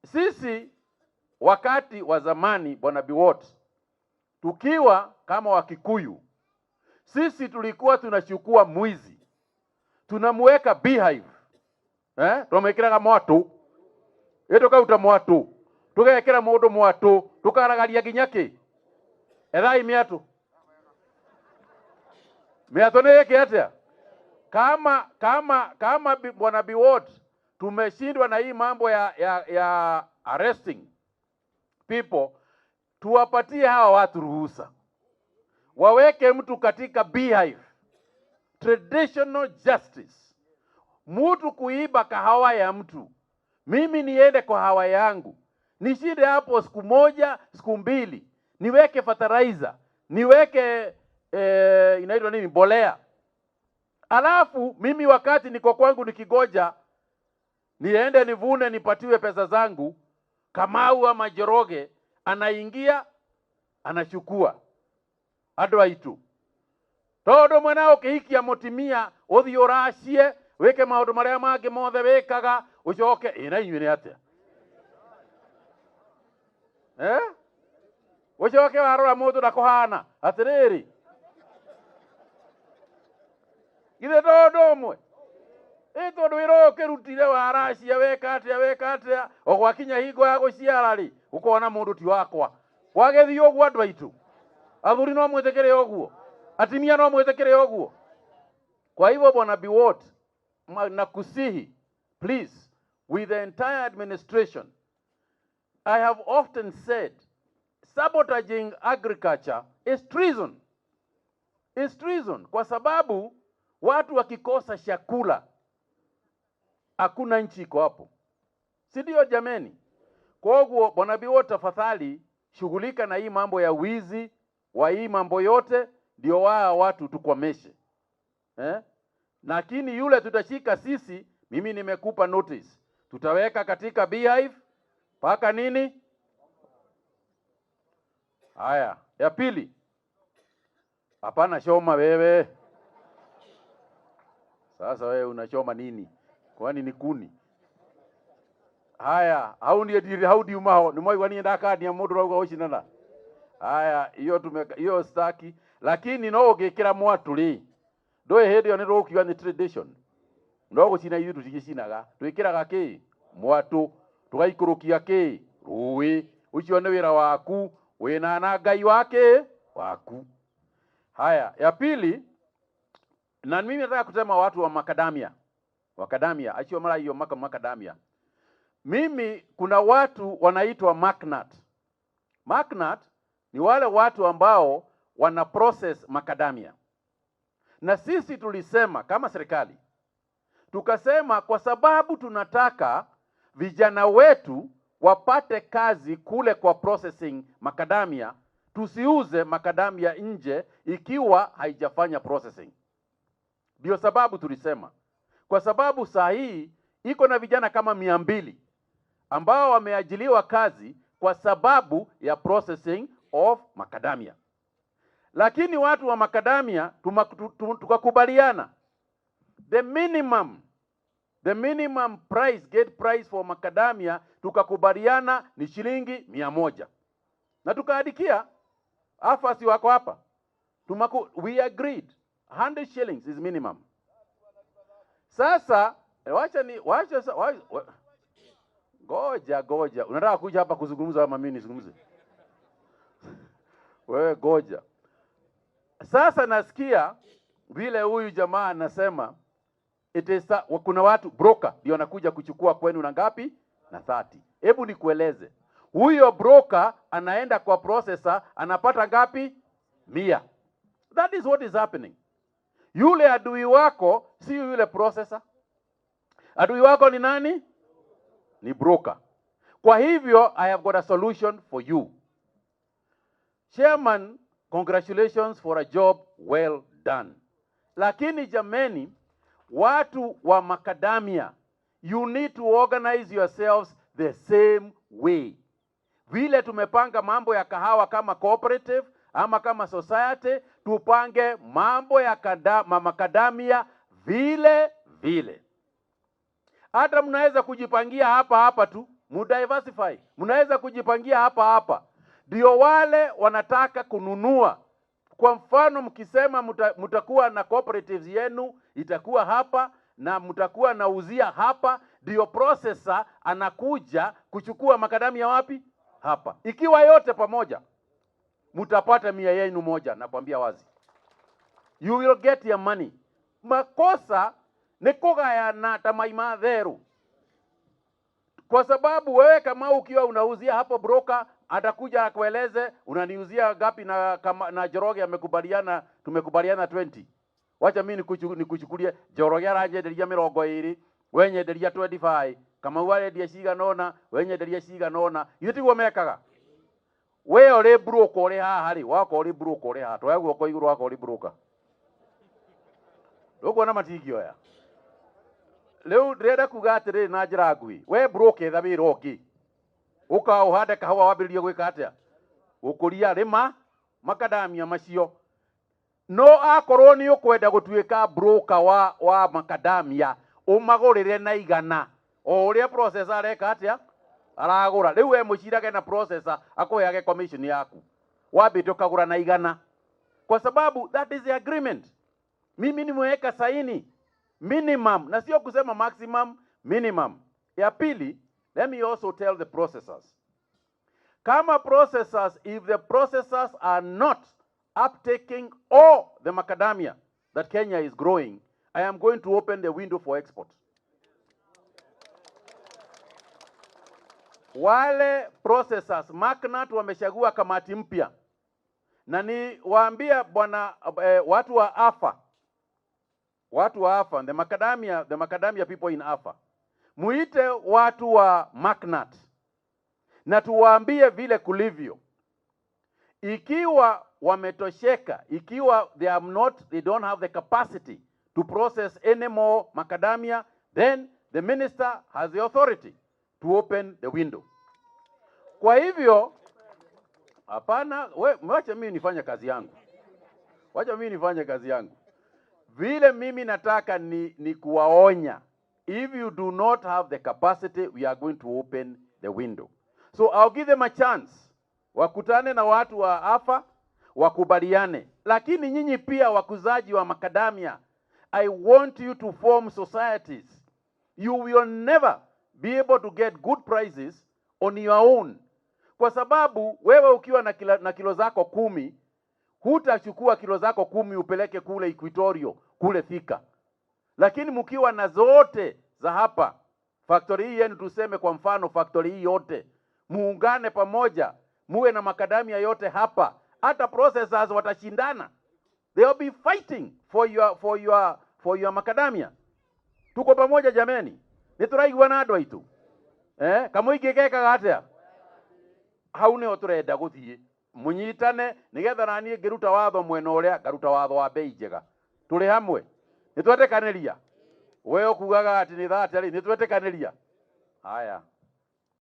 Sisi wakati wa zamani, Bwana Biwott, tukiwa kama Wakikuyu, sisi tulikuwa tunachukua mwizi, tunamweka beehive, tumekira moto, tukauta moto, tukekera moto moto, tukaragaria ginyake ethai miatu neke atia. Kama Bwana Biwott tumeshindwa na hii mambo ya arresting people, tuwapatie hawa watu ruhusa, waweke mtu katika beehive, traditional justice. Mtu kuiba kahawa ya mtu, mimi niende kwa hawa yangu, nishinde hapo siku moja siku mbili, niweke fertilizer, niweke inaitwa nini, mbolea, alafu mimi wakati niko kwangu nikigoja niende nivune nipatiwe pesa zangu, Kamau ama Njoroge anaingia anachukua adwaitu todo mwanao kihikia motimia othi urashie weke maundu maria mangi mothe wekaga ucoke ina inyuĩ atia ucoke warora mundu ndakuhana atiriri githe todo umwe tondu wira ukirutire warashia weka atia ogwakinya hingo ya guciara ri ukona mundu ti wakwa wagethie ogwo andu aitu athuri no mwetekere ogwo atimia no mwetekere ogwo. Kwa hivyo Bwana Biwott, nakusihi please, with the entire administration, I have often said sabotaging agriculture is treason. Is treason kwa sababu watu wakikosa chakula hakuna nchi iko hapo, si ndio jameni? Kwa hivyo Bwana Biwott, tafadhali shughulika na hii mambo ya wizi wa hii mambo yote, ndio watu tukwameshe. Lakini yule tutashika sisi, mimi nimekupa notice, tutaweka katika beehive paka nini. Haya, ya pili, hapana shoma wewe. Sasa wewe unachoma nini? Kwani ni kuni? Haya, how do you maho? Ni moi wani ndaka ni mundu rauga ucinana. Haya, hiyo staki, lakini no ugikira mwatu ri. Ndoe hedi yo ni rokiwa ni tradition. No gucina ithu tugicinaga, twikiraga ki? Mwatu, tugaikurukia ki? Rui. Ucio ni wira waku, wina na Ngai wake waku. Haya, ya pili, na mimi nataka kusema watu wa Macadamia, achio mara hiyo Macadamia. Mimi kuna watu wanaitwa Macnut. Macnut ni wale watu ambao wana process macadamia. Na sisi tulisema kama serikali, tukasema kwa sababu tunataka vijana wetu wapate kazi kule kwa processing macadamia, tusiuze macadamia nje ikiwa haijafanya processing. Ndio sababu tulisema, kwa sababu saa hii iko na vijana kama 200 ambao wameajiliwa kazi kwa sababu ya processing of macadamia. Lakini watu wa macadamia tukakubaliana the minimum price for macadamia, tukakubaliana ni shilingi 100. Na tukaadikia afasi wako hapa, we agreed 100 shillings is minimum. Sasa goja unataka kuja hapa kuzungumza ama mimi nizungumze? Wewe goja. Sasa nasikia vile huyu jamaa anasema kuna watu broker ndio anakuja kuchukua kwenu na ngapi? Na 30. Hebu nikueleze. Huyo broker anaenda kwa processor anapata ngapi? 100. That is what is happening. Yule adui wako si yule processor. Adui wako ni nani? Ni broker. Kwa hivyo I have got a solution for you. Chairman, congratulations for a job well done. Lakini jameni, watu wa macadamia, you need to organize yourselves the same way. Vile tumepanga mambo ya kahawa kama cooperative ama kama society, tupange mambo ya macadamia vile vile. Hata mnaweza kujipangia hapa tu, Mudiversify. Mnaweza kujipangia hapa. Ndio wale wanataka kununua. Kwa mfano mkisema mtakuwa na cooperatives yenu itakuwa hapa na mtakuwa nauzia hapa, ndio processor anakuja kuchukua makadamia wapi? Hapa. Ikiwa yote pamoja mtapata 100 yenu moja, nakwambia wazi. You will get your money. Makosa ni kugayana tamaima theru. Kwa sababu wewe kama ukiwa unauzia hapo, broker atakuja akueleze unaniuzia gapi na Njoroge amekubaliana, tumekubaliana 20. Wacha mimi nikuchukulie Njoroge aranyenderia 20, wewe nyenderia 25. Kama wale dia ciga nona, wewe nyenderia ciga nona. Yitiguo mekaga. Wewe uri broker uri haha ri, wako uri broker uri haha. Twaguo kwa iguru wako uri broker. Ndugu na matigio ya. Leo ndĩrenda kuga atĩrĩ na njĩra nguhĩ, we broker etha wĩra ũngĩ, ũka ũhande kahũa wambĩrĩrie gwĩka atĩa? Gũkũria rĩma makadamia macio. No akorwo nĩ ũkwenda gũtuĩka broker wa makadamia, ũmagũrĩre na igana o ũrĩa processor areka atĩa? Aragũra. Rĩu we mũcirage na processor akũheage commission yaku, wambĩte ũkagũra na igana, kwa sababu that is the agreement. Mimi nimeweka saini minimum, na sio kusema maximum, minimum. Ya pili, let me also tell the processors. Kama processors, if the processors are not uptaking all the macadamia that Kenya is growing, I am going to open the window for export. Wale processors, Macnat wameshagua kamati mpya. Na ni waambia bwana watu wa AFA, the macadamia people in AFA, muite watu wa Macnat na tuwaambie vile kulivyo. Ikiwa wametosheka, ikiwa they don't have the capacity to process any more macadamia, then the minister has the authority to open the window. Kwa hivyo, hapana, wacha mimi nifanye kazi yangu. Vile mimi nataka ni kuwaonya. If you do not have the capacity, we are going to open the window. So I'll give them a chance. Wakutane na watu wa AFA, wakubaliane. Lakini nyinyi pia wakuzaji wa macadamia, I want you to form societies. You will never be able to get good prices on your own. Kwa sababu wewe ukiwa na kilo zako 10, hutachukua kilo zako 10 upeleke kule Equatorio, kule Thika. Lakini mkiwa na zote za hapa, factory hii yenu tuseme kwa mfano factory hii yote, muungane pamoja, muwe na macadamia yote hapa, hata processors watashindana. They will be fighting for your macadamia. Tuko pamoja jameni. Nituraigwa na andũ aitu. Kama igĩgekaga atĩa? Hau nĩho tũrenda gũthiĩ. Munyitane nigetha naniĩ ngĩruta watho mwena ũrĩa, ngaruta watho wa bei njega. Tũrĩ hamwe. Nĩtwetekanĩria. Wewe ukugaga ati nĩ thate rĩ, nĩtwetekanĩria. Haya.